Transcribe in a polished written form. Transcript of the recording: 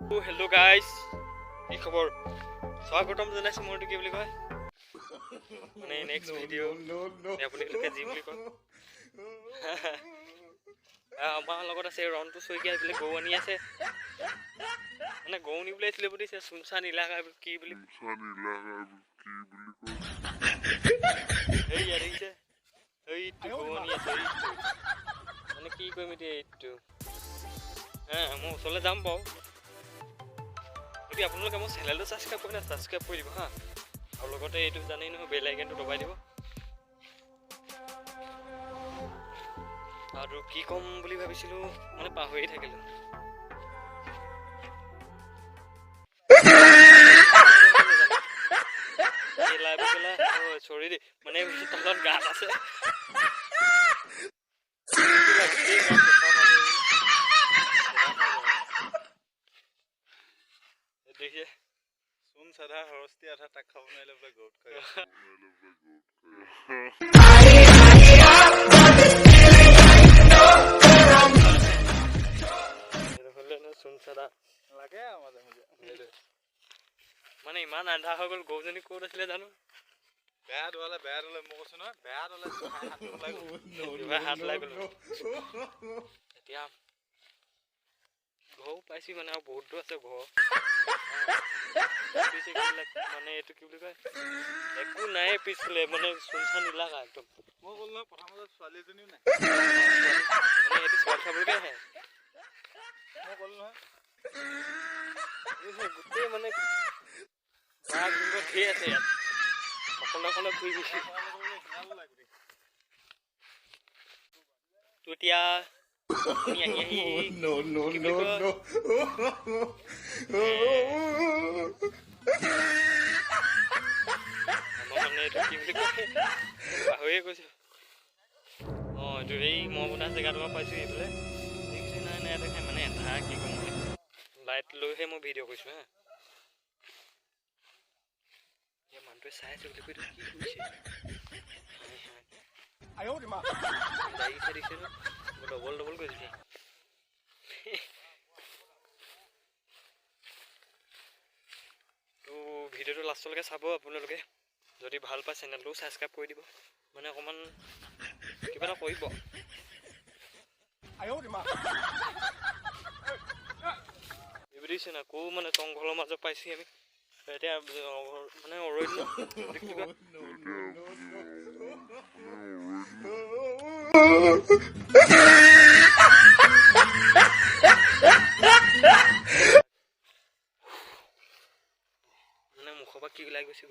Hello guys, কি খবৰ? স্বাগতম জনাইছো মোৰ কি বুলি কয় মানে নেক্সট ভিডিও আপুনি লোকে জি বুলি কয় আমাৰ লগত আছে ৰনটো সৈকিয়া বুলি গৌ আনি আছে মানে গৌ নি বুলি আছিলে বুলিছে সুনসান ইলাকা কি বুলি কয় এই ইয়াৰিছে এইটো গৌ আনি আছে এইটো মানে কি কৰিম এতিয়া এইটো মই ওচৰলৈ যাম বাৰু যদি আপোনালোকে মোৰ চেনেলটো ছাবস্ক্ৰাইব কৰে ছাবস্ক্ৰাইব কৰি দিব হা আৰু লগতে এইটো জানেই নহয় বেল আইকনটো দবাই দিব আৰু কি ক'ম বুলি ভাবিছিলোঁ মানে পাহৰি থাকিলোঁ চৰি দেই মানে তলত গাত আছে দেখিছে চোন সাধা হৰস্তি আধা তাক খাব নোৱাৰিলে বোলে গৌত খাই চোন সাধা লাগে মাজে মাজে মানে ইমান আন্ধা হৈ গ'ল গৌজনী ক'ত আছিলে জানো বেয়া দলে মই কৈছো নহয় বেয়া দলে হাত ওলাই গ'ল এতিয়া ঘৰ পাইছি মানে আৰু বহুত দূৰ আছে ঘৰ মানে এইটো কি বুলি কয় একো নাই পিছফালে মানে চুনচান ইলাকা একদম মই ক'লো নহয় প্ৰথমতে ছোৱালী এজনীও নাই মানে এইটো ছোৱালী চাবলৈকে আহে মই ক'লো নহয় গোটেই মানে বাঘ ধেৰ আছে ইয়াত অকলে অকলে ঘূৰি গৈছে তো এতিয়া পাহৰিয়ে কৈছো এইটো এই মই বনা জেগাটো পাইছো এইফালে দেখিছো নাই দেখে মানে এটা কি কম লাইট লৈহে মই ভিডিঅ' কৰিছো হা মানুহটোৱে চাই আছে বুলি কৈ কি কৰিছে ডবল কৰিছে তো ভিডিঅ'টো লাষ্টলৈকে চাব আপোনালোকে যদি ভাল পায় চেনেলটো ছাবস্ক্ৰাইব কৰি দিব মানে অকণমান কিবা এটা কৰিব বুজিছে না কো মানে জংঘলৰ মাজত পাইছি আমি এতিয়া মানে অৰণ্য কিবা মানে মুখৰ পৰা কি ওলাই গৈছে